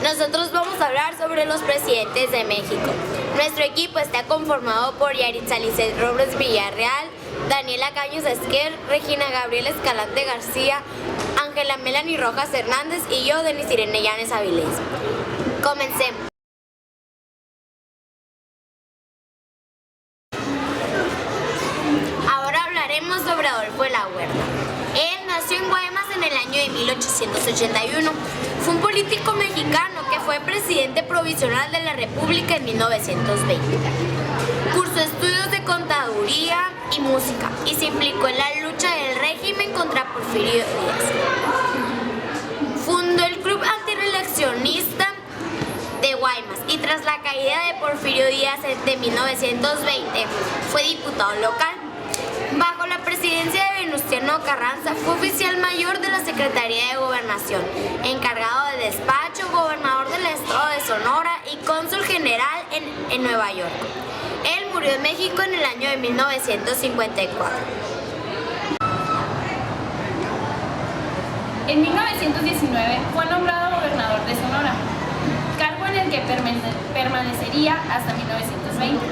Nosotros vamos a hablar sobre los presidentes de México. Nuestro equipo está conformado por Yaritza Lizeth Robles Villarreal, Daniela Caños Esquer, Regina Gabriela Escalante García, Ángela Melanie Rojas Hernández y yo, Denis Irene Llanes Avilés. Comencemos. Ahora hablaremos sobre Adolfo de la Huerta. Él nació en Guaymas en el año de 1881. Fue un político mexicano que fue presidente provisional de la República en 1920. Cursó estudios de contaduría y música y se implicó en la lucha del régimen contra Porfirio Díaz. Fundó el Club Antireeleccionista de Guaymas y tras la caída de Porfirio Díaz de 1920 fue diputado local. Bajo la presidencia de Venustiano Carranza fue oficial mayor de la Secretaría de Gobernación, encargado de despacho, gobernador del estado de Sonora y cónsul general en Nueva York. Él murió en México en el año de 1954. En 1919 fue nombrado gobernador de Sonora, cargo en el que permanecería hasta 1920.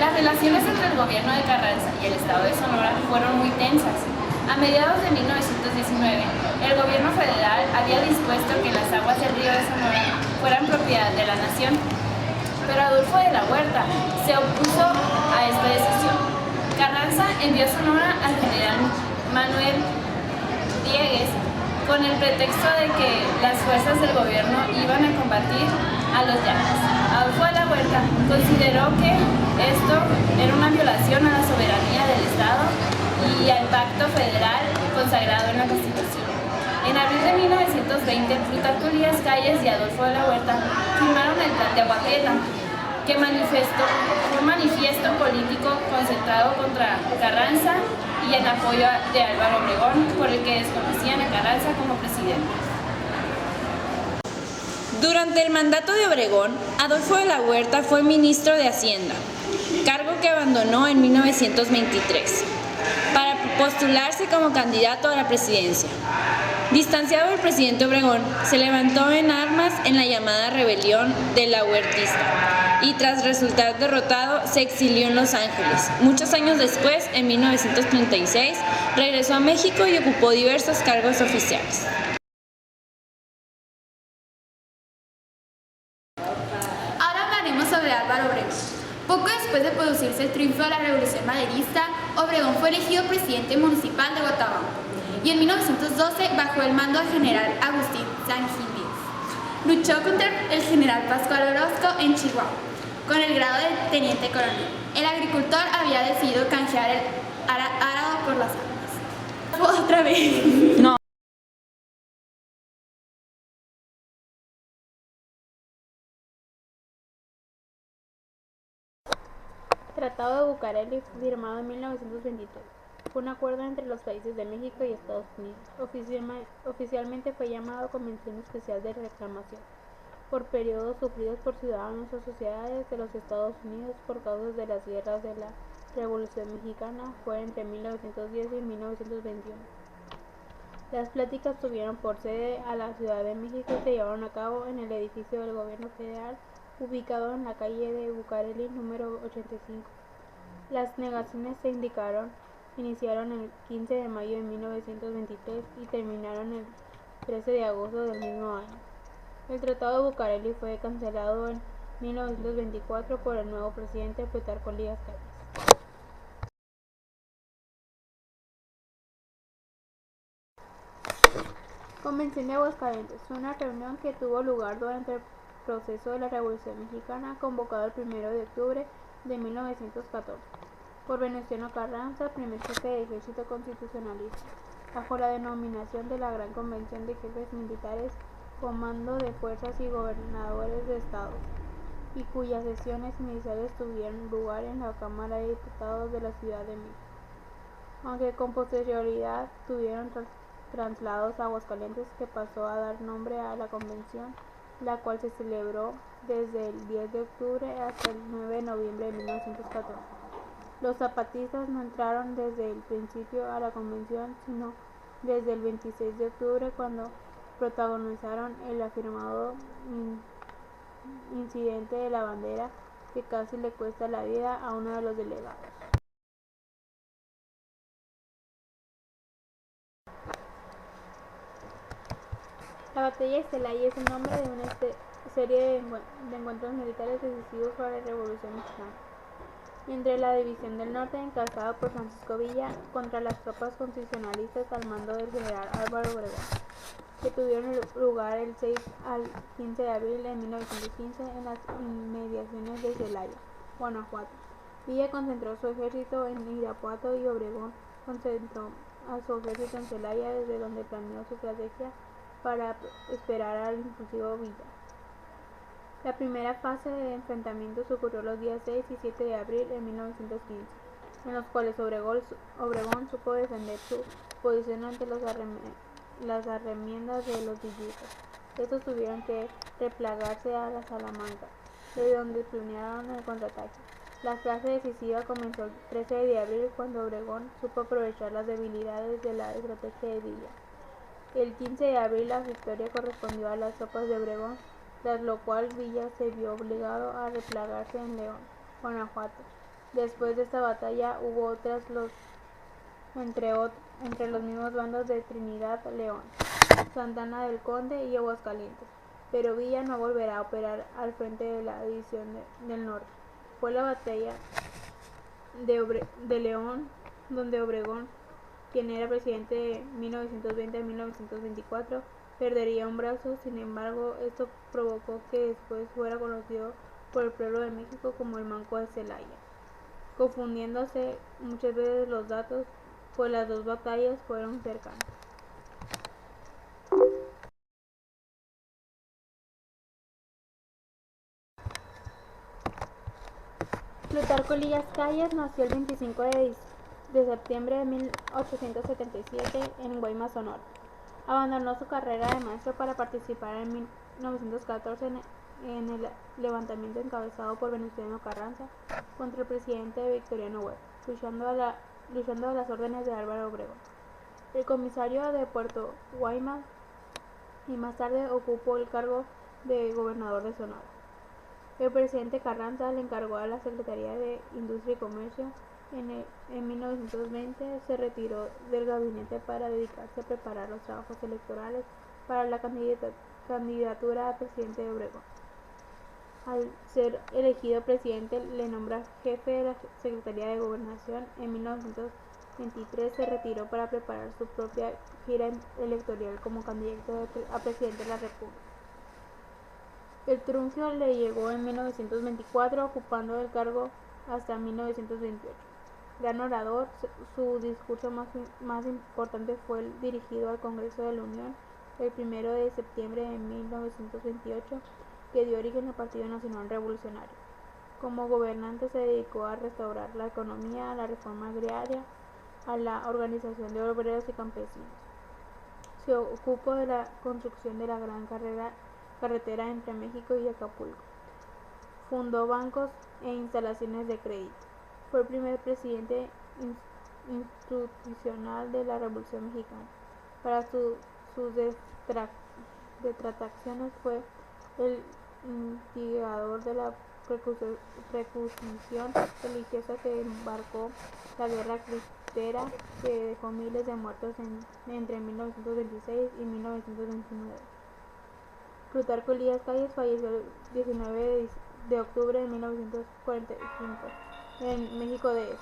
Las relaciones entre el gobierno de Carranza y el estado de Sonora fueron muy tensas. A mediados de 1919, el gobierno federal había dispuesto que las aguas del río de Sonora fueran propiedad de la nación, pero Adolfo de la Huerta se opuso a esta decisión. Carranza envió a Sonora al general Manuel Diegues con el pretexto de que las fuerzas del gobierno iban a combatir a los llanos. Adolfo de la Huerta consideró que esto era una violación a la soberanía del Estado y al pacto federal consagrado en la Constitución. En abril de 1920, Plutarco Elías Calles y Adolfo de la Huerta firmaron el Plan de Aguatela, que fue un manifiesto político concentrado contra Carranza y en apoyo de Álvaro Obregón, por el que desconocían a Carranza como presidente. Durante el mandato de Obregón, Adolfo de la Huerta fue ministro de Hacienda, cargo que abandonó en 1923, para postularse como candidato a la presidencia. Distanciado del presidente Obregón, se levantó en armas en la llamada rebelión de la Huertista y tras resultar derrotado se exilió en Los Ángeles. Muchos años después, en 1936, regresó a México y ocupó diversos cargos oficiales. Ahora hablaremos sobre Álvaro Obregón. Poco después de producirse el triunfo de la Revolución Maderista, Obregón fue elegido presidente municipal de Guatabampo y en 1912 bajo el mando del general Agustín Sanguínez. Luchó contra el general Pascual Orozco en Chihuahua, con el grado de teniente coronel. El agricultor había decidido canjear el arado por las armas. Otra vez. No. Tratado de Bucareli, firmado en 1923. Fue un acuerdo entre los países de México y Estados Unidos. Oficialmente fue llamado Convención Especial de Reclamación, por periodos sufridos por ciudadanos o sociedades de los Estados Unidos por causa de las guerras de la Revolución Mexicana. Fue entre 1910 y 1921. Las pláticas tuvieron por sede a la Ciudad de México y se llevaron a cabo en el edificio del Gobierno Federal, ubicado en la calle de Bucareli número 85. Las negaciones se iniciaron el 15 de mayo de 1923 y terminaron el 13 de agosto del mismo año. El Tratado de Bucareli fue cancelado en 1924 por el nuevo presidente Plutarco Elías Calles. Convención de Aguascalientes fue una reunión que tuvo lugar durante el proceso de la Revolución Mexicana, convocado el 1 de octubre de 1914 por Venustiano Carranza, primer jefe de ejército constitucionalista, bajo la denominación de la Gran Convención de Jefes Militares, Comando de Fuerzas y Gobernadores de Estados, y cuyas sesiones iniciales tuvieron lugar en la Cámara de Diputados de la Ciudad de México, aunque con posterioridad tuvieron traslados a Aguascalientes, que pasó a dar nombre a la convención, la cual se celebró desde el 10 de octubre hasta el 9 de noviembre de 1914. Los zapatistas no entraron desde el principio a la convención, sino desde el 26 de octubre, cuando protagonizaron el afirmado incidente de la bandera que casi le cuesta la vida a uno de los delegados. La batalla de Celaya es el nombre de una serie de encuentros militares decisivos para la Revolución Mexicana entre la División del Norte, encabezada por Francisco Villa, contra las tropas constitucionalistas al mando del general Álvaro Obregón, que tuvieron lugar el 6 al 15 de abril de 1915 en las inmediaciones de Celaya, Guanajuato. Villa concentró su ejército en Irapuato y Obregón concentró a su ejército en Celaya, desde donde planeó su estrategia para esperar al impulsivo Villa. La primera fase de enfrentamientos ocurrió los días 6 y 7 de abril de 1915, en los cuales Obregón supo defender su posición ante las arremiendas de los villistas. Estos tuvieron que replegarse a la Salamanca, de donde planearon el contraataque. La fase decisiva comenzó el 13 de abril, cuando Obregón supo aprovechar las debilidades de la estrategia de Villa. El 15 de abril la victoria correspondió a las tropas de Obregón, tras lo cual Villa se vio obligado a replegarse en León, Guanajuato. Después de esta batalla hubo otras entre los mismos bandos de Trinidad, León, Santana del Conde y Aguascalientes, pero Villa no volverá a operar al frente de la División del Norte. Fue la batalla de León, donde Obregón, quien era presidente de 1920 a 1924, perdería un brazo. Sin embargo, esto provocó que después fuera conocido por el pueblo de México como el Manco de Celaya, confundiéndose muchas veces los datos, pues las dos batallas fueron cercanas. Plutarco Elías Calles nació el 25 de septiembre de 1877 en Guaymas, Sonora. Abandonó su carrera de maestro para participar en 1914 en el levantamiento encabezado por Venustiano Carranza contra el presidente Victoriano Huerta, luchando a las órdenes de Álvaro Obregón, el comisario de Puerto Guaymas, y más tarde ocupó el cargo de gobernador de Sonora. El presidente Carranza le encargó a la Secretaría de Industria y Comercio. En 1920 se retiró del gabinete para dedicarse a preparar los trabajos electorales para la candidatura a presidente de Obregón. Al ser elegido presidente, le nombra jefe de la Secretaría de Gobernación. En 1923 se retiró para preparar su propia gira electoral como candidato a presidente de la República. El triunfo le llegó en 1924, ocupando el cargo hasta 1928. Gran orador, su discurso más importante fue el dirigido al Congreso de la Unión el 1 de septiembre de 1928, que dio origen al Partido Nacional Revolucionario. Como gobernante se dedicó a restaurar la economía, a la reforma agraria, a la organización de obreros y campesinos. Se ocupó de la construcción de la gran carretera entre México y Acapulco. Fundó bancos e instalaciones de crédito. Fue el primer presidente institucional de la Revolución Mexicana. Para sus detracciones fue el instigador de la persecución religiosa que embarcó la guerra cristera, que dejó miles de muertos entre 1926 y 1929. Plutarco Elías Calles falleció el 19 de octubre de 1945 en México DF.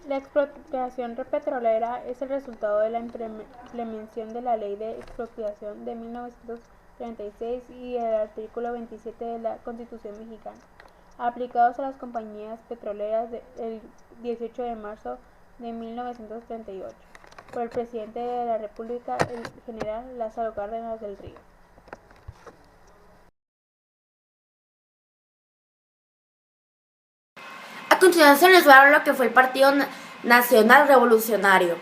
La expropiación petrolera es el resultado de la implementación de la Ley de Expropiación de 1936 y el artículo 27 de la Constitución mexicana, aplicados a las compañías petroleras el 18 de marzo de 1938, por el presidente de la República, el general Lázaro Cárdenas del Río. A continuación les voy a hablar lo que fue el Partido Nacional Revolucionario.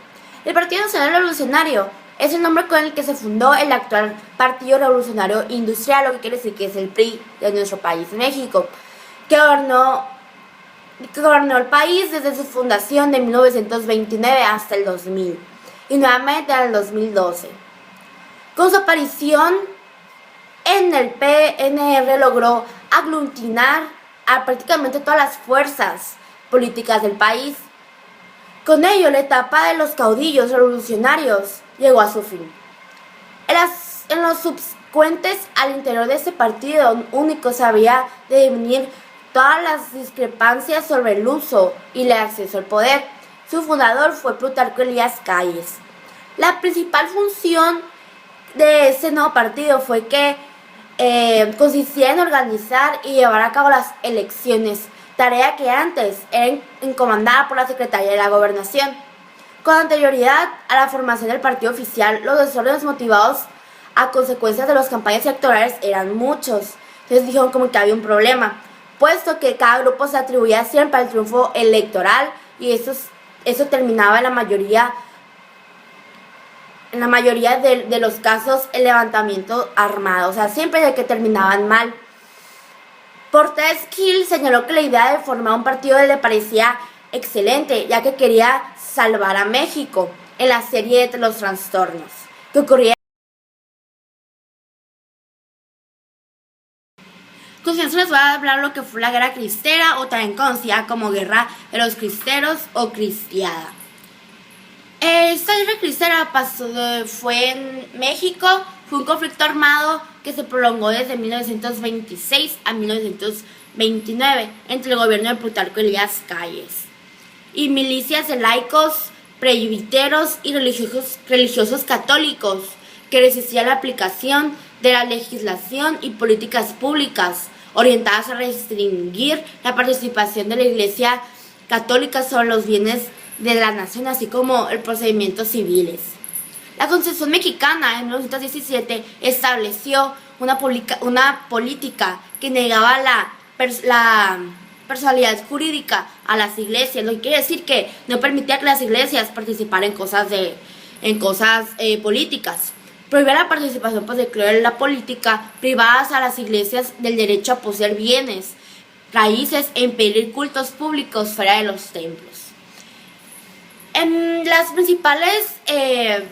El Partido Nacional Revolucionario es el nombre con el que se fundó el actual Partido Revolucionario Industrial, lo que quiere decir que es el PRI de nuestro país, México, que gobernó que gobernó el país desde su fundación de 1929 hasta el 2000 y nuevamente en el 2012. Con su aparición en el PNR logró aglutinar a prácticamente todas las fuerzas políticas del país. Con ello, la etapa de los caudillos revolucionarios llegó a su fin. En los subsecuentes al interior de este partido único se había de definir todas las discrepancias sobre el uso y el acceso al poder. Su fundador fue Plutarco Elías Calles. La principal función de este nuevo partido fue que consistía en organizar y llevar a cabo las elecciones, tarea que antes era encomendada por la Secretaría de la Gobernación. Con anterioridad a la formación del partido oficial, los desórdenes motivados a consecuencias de las campañas electorales eran muchos. Entonces dijeron como que había un problema, puesto que cada grupo se atribuía siempre al triunfo electoral y eso terminaba en la mayoría de los casos el levantamiento armado, o sea, siempre de que terminaban mal. Portes Gil señaló que la idea de formar un partido le parecía excelente, ya que quería salvar a México en la serie de los trastornos que ocurría. A continuación les voy a hablar lo que fue la Guerra Cristera, o también conocida como Guerra de los Cristeros o Cristiada. Esta guerra cristera fue en México, fue un conflicto armado que se prolongó desde 1926 a 1929 entre el gobierno de Plutarco Elías Calles y milicias de laicos, presbíteros y religiosos católicos que resistían la aplicación de la legislación y políticas públicas orientadas a restringir la participación de la Iglesia Católica sobre los bienes de la nación, así como el procedimientos civiles. La Constitución mexicana en 1917 estableció una política que negaba la personalidad jurídica a las iglesias, lo que quiere decir que no permitía que las iglesias participaran en cosas políticas. Prohibía la participación de clero en la política, privadas a las iglesias del derecho a poseer bienes raíces e impedir cultos públicos fuera de los templos. En las principales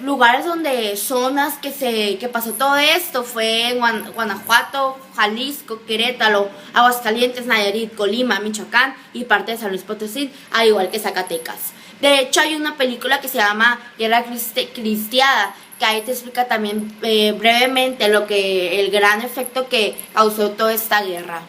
lugares zonas que pasó todo esto fue en Guanajuato, Jalisco, Querétaro, Aguascalientes, Nayarit, Colima, Michoacán y parte de San Luis Potosí, al igual que Zacatecas. De hecho, hay una película que se llama Guerra Cristiada, que ahí te explica también brevemente el gran efecto que causó toda esta guerra.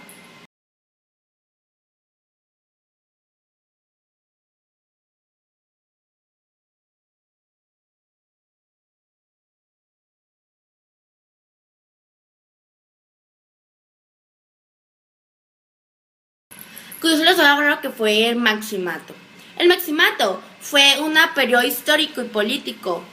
Curioso les voy a hablar lo que fue el Maximato. El Maximato fue un periodo histórico y político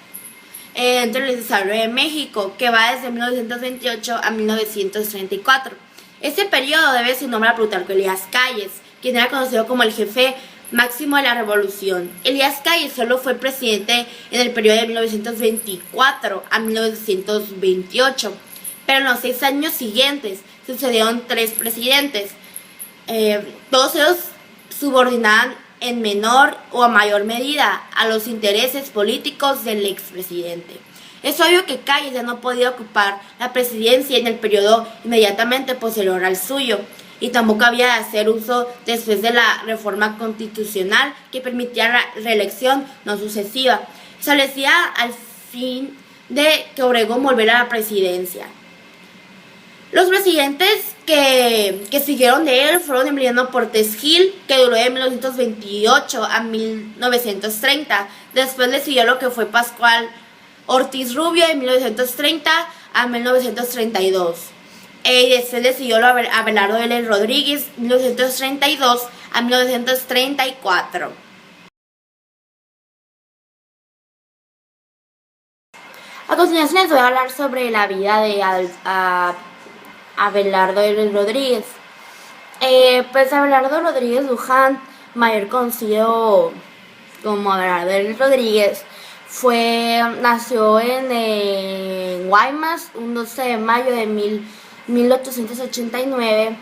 entre el desarrollo de México que va desde 1928 a 1934. Este periodo debe su nombre a Plutarco Elías Calles, quien era conocido como el jefe máximo de la revolución. Elías Calles solo fue presidente en el periodo de 1924 a 1928, pero en los 6 años siguientes sucedieron 3 presidentes. Todos ellos subordinaban en menor o a mayor medida a los intereses políticos del expresidente. Es obvio que Calles ya no podía ocupar la presidencia en el periodo inmediatamente posterior al suyo, y tampoco había de hacer uso después de la reforma constitucional que permitía la reelección no sucesiva. Establecía al fin de que Obregón volviera a la presidencia. Los presidentes que siguieron de él fueron Emiliano Portes Gil, que duró de 1928 a 1930. Después le siguió lo que fue Pascual Ortiz Rubio de 1930 a 1932. Y después le siguió Abelardo L. Rodríguez de 1932 a 1934. A continuación les voy a hablar sobre la vida de Abelardo L. Rodríguez. Pues Abelardo Rodríguez Luján, mayor conocido como Abelardo L. Rodríguez, nació en Guaymas un 12 de mayo de 1889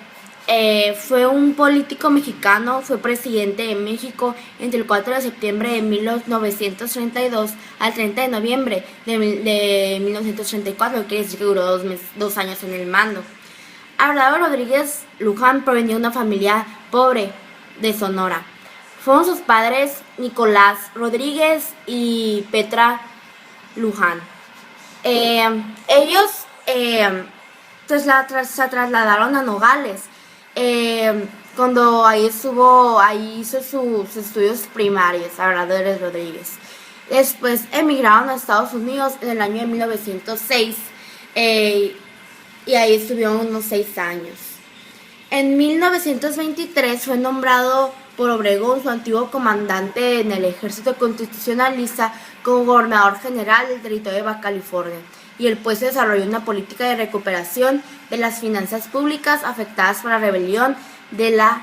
fue un político mexicano, fue presidente de México entre el 4 de septiembre de 1932 al 30 de noviembre de 1934, quiere decir que duró 2 años en el mando. Abelardo Rodríguez Luján provenía de una familia pobre de Sonora. Fueron sus padres Nicolás Rodríguez y Petra Luján. Ellos se trasladaron a Nogales. Cuando ahí hizo sus estudios primarios, Abelardo Rodríguez. Después emigraron a Estados Unidos en el año de 1906 y ahí estuvieron unos 6 años. En 1923 fue nombrado por Obregón, su antiguo comandante en el ejército constitucionalista, como gobernador general del territorio de Baja California, y el pues desarrolló una política de recuperación de las finanzas públicas afectadas por la rebelión de las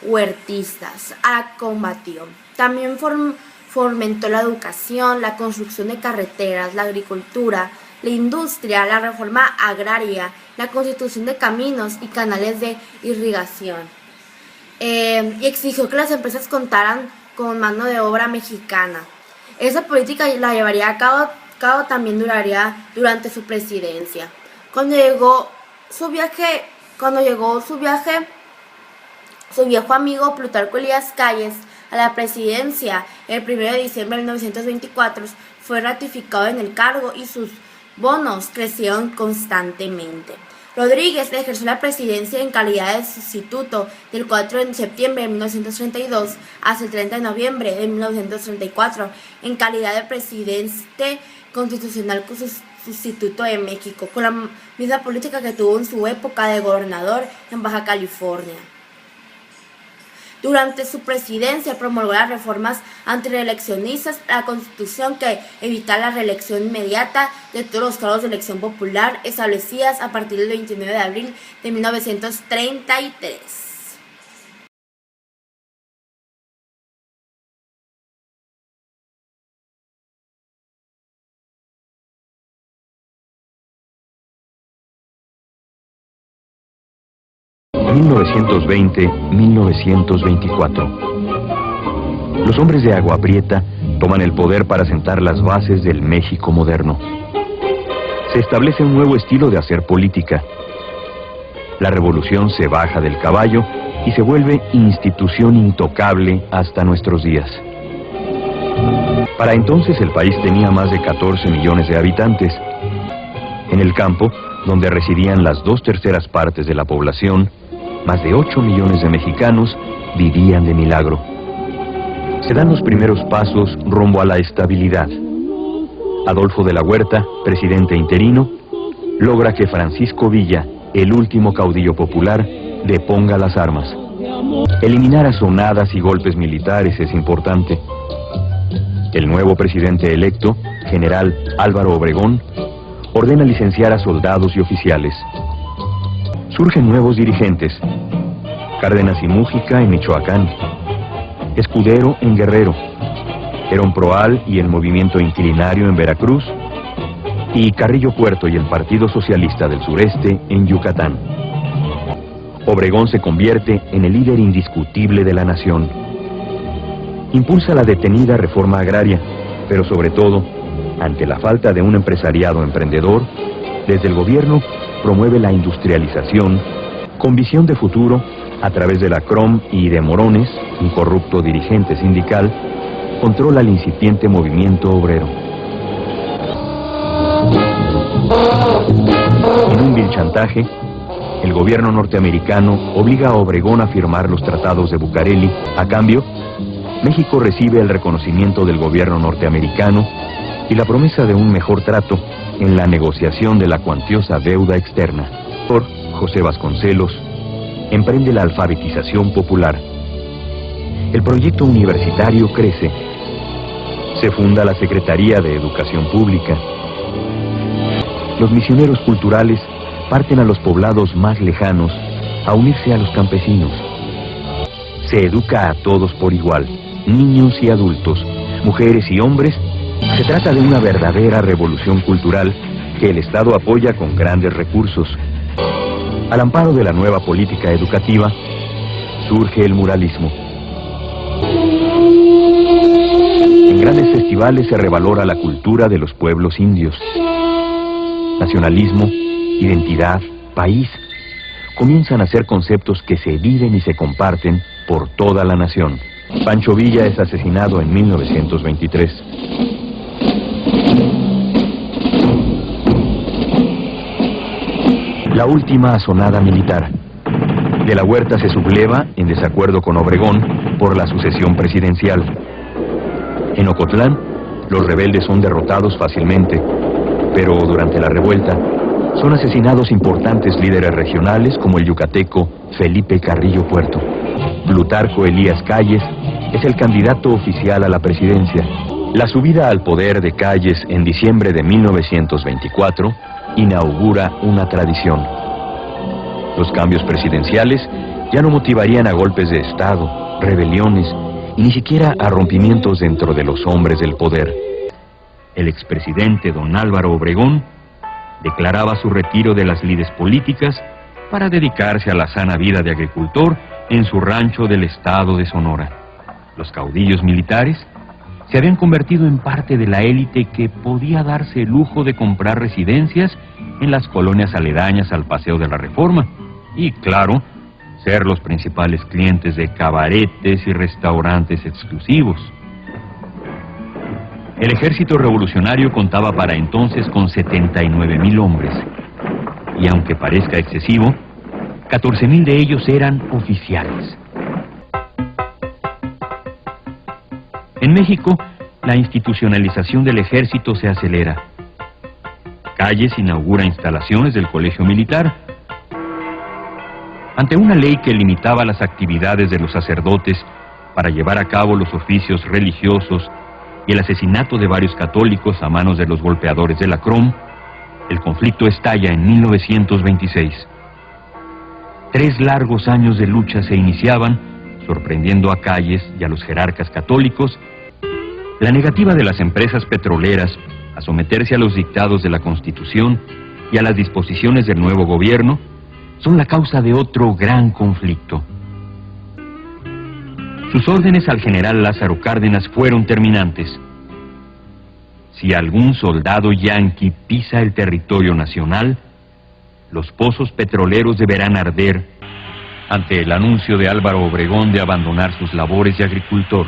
huertistas. Combatió. También fomentó la educación, la construcción de carreteras, la agricultura, la industria, la reforma agraria, la constitución de caminos y canales de irrigación. Y exigió que las empresas contaran con mano de obra mexicana. Esa política la llevaría a cabo también durante su presidencia. Cuando llegó su viejo amigo Plutarco Elías Calles a la presidencia el 1 de diciembre de 1924, fue ratificado en el cargo y sus bonos crecieron constantemente. Rodríguez ejerció la presidencia en calidad de sustituto del 4 de septiembre de 1932 hasta el 30 de noviembre de 1934 en calidad de presidente constitucional sustituto de México, con la misma política que tuvo en su época de gobernador en Baja California. Durante su presidencia promulgó las reformas antireeleccionistas a la Constitución que evita la reelección inmediata de todos los cargos de elección popular establecidas a partir del 29 de abril de 1933. ...1920-1924... Los hombres de Agua Prieta toman el poder para sentar las bases del México moderno. Se establece un nuevo estilo de hacer política. La revolución se baja del caballo y se vuelve institución intocable hasta nuestros días. Para entonces el país tenía más de 14 millones de habitantes. En el campo, donde residían las 2/3 partes de la población, más de 8 millones de mexicanos vivían de milagro. Se dan los primeros pasos rumbo a la estabilidad. Adolfo de la Huerta, presidente interino, logra que Francisco Villa, el último caudillo popular, deponga las armas. Eliminar azonadas y golpes militares es importante. El nuevo presidente electo, general Álvaro Obregón, ordena licenciar a soldados y oficiales. Surgen nuevos dirigentes: Cárdenas y Mújica en Michoacán, Escudero en Guerrero, Herón Proal y el Movimiento Inclinario en Veracruz, y Carrillo Puerto y el Partido Socialista del Sureste en Yucatán. Obregón se convierte en el líder indiscutible de la nación. Impulsa la detenida reforma agraria, pero sobre todo, ante la falta de un empresariado emprendedor, desde el gobierno promueve la industrialización con visión de futuro a través de la CROM y de Morones, un corrupto dirigente sindical, controla el incipiente movimiento obrero. En un vil chantaje, el gobierno norteamericano obliga a Obregón a firmar los tratados de Bucareli. A cambio, México recibe el reconocimiento del gobierno norteamericano y la promesa de un mejor trato en la negociación de la cuantiosa deuda externa. Por José Vasconcelos emprende la alfabetización popular. El proyecto universitario crece. Se funda la Secretaría de Educación Pública. Los misioneros culturales parten a los poblados más lejanos a unirse a los campesinos. Se educa a todos por igual, niños y adultos, mujeres y hombres. Se trata de una verdadera revolución cultural que el Estado apoya con grandes recursos. Al amparo de la nueva política educativa, surge el muralismo. En grandes festivales se revalora la cultura de los pueblos indios. Nacionalismo, identidad, país, comienzan a ser conceptos que se viven y se comparten por toda la nación. Pancho Villa es asesinado en 1923. La última asonada militar. De la Huerta se subleva, en desacuerdo con Obregón, por la sucesión presidencial. En Ocotlán, los rebeldes son derrotados fácilmente, pero durante la revuelta son asesinados importantes líderes regionales como el yucateco Felipe Carrillo Puerto. Plutarco Elías Calles es el candidato oficial a la presidencia. La subida al poder de Calles en diciembre de 1924 inaugura una tradición. Los cambios presidenciales ya no motivarían a golpes de Estado, rebeliones y ni siquiera a rompimientos dentro de los hombres del poder. El expresidente don Álvaro Obregón declaraba su retiro de las lides políticas para dedicarse a la sana vida de agricultor en su rancho del estado de Sonora. Los caudillos militares se habían convertido en parte de la élite que podía darse el lujo de comprar residencias en las colonias aledañas al Paseo de la Reforma y, claro, ser los principales clientes de cabaretes y restaurantes exclusivos. El ejército revolucionario contaba para entonces con 79,000 hombres, y aunque parezca excesivo, 14,000 de ellos eran oficiales. En México, la institucionalización del ejército se acelera. Calles inaugura instalaciones del Colegio Militar. Ante una ley que limitaba las actividades de los sacerdotes para llevar a cabo los oficios religiosos y el asesinato de varios católicos a manos de los golpeadores de la CROM, el conflicto estalla en 1926. 3 largos años de lucha se iniciaban, sorprendiendo a Calles y a los jerarcas católicos. La negativa de las empresas petroleras a someterse a los dictados de la Constitución y a las disposiciones del nuevo gobierno son la causa de otro gran conflicto. Sus órdenes al general Lázaro Cárdenas fueron terminantes. Si algún soldado yanqui pisa el territorio nacional, los pozos petroleros deberán arder. Ante el anuncio de Álvaro Obregón de abandonar sus labores de agricultor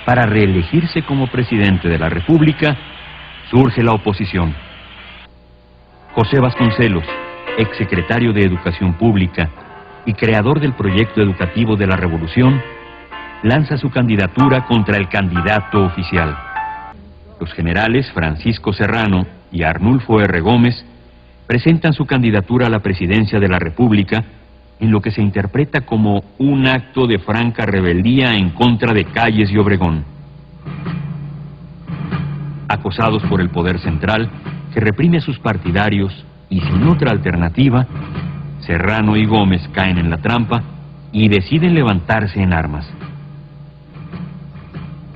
para reelegirse como presidente de la República, surge la oposición. José Vasconcelos, exsecretario de Educación Pública y creador del proyecto educativo de la Revolución, lanza su candidatura contra el candidato oficial. Los generales Francisco Serrano y Arnulfo R. Gómez presentan su candidatura a la presidencia de la República en lo que se interpreta como un acto de franca rebeldía en contra de Calles y Obregón. Acosados por el poder central, que reprime a sus partidarios y sin otra alternativa, Serrano y Gómez caen en la trampa y deciden levantarse en armas.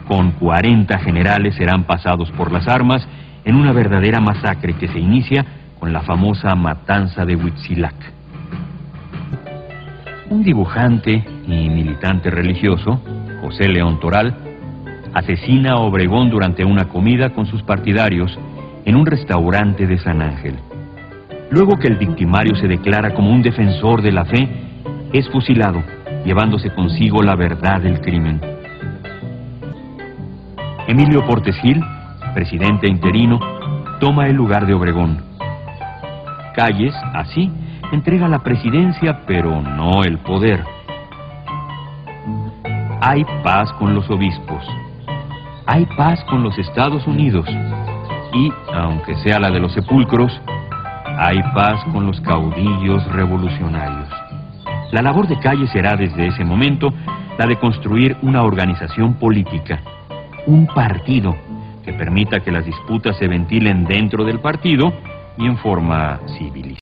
Con 40 generales serán pasados por las armas en una verdadera masacre que se inicia con la famosa matanza de Huitzilac. Un dibujante y militante religioso, José León Toral, asesina a Obregón durante una comida con sus partidarios en un restaurante de San Ángel. Luego que el victimario se declara como un defensor de la fe, es fusilado, llevándose consigo la verdad del crimen. Emilio Portes Gil, presidente interino, toma el lugar de Obregón. Calles, así, entrega la presidencia, pero no el poder. Hay paz con los obispos. Hay paz con los Estados Unidos. Y, aunque sea la de los sepulcros, hay paz con los caudillos revolucionarios. La labor de Calles será desde ese momento la de construir una organización política, un partido que permita que las disputas se ventilen dentro del partido y en forma civilizada.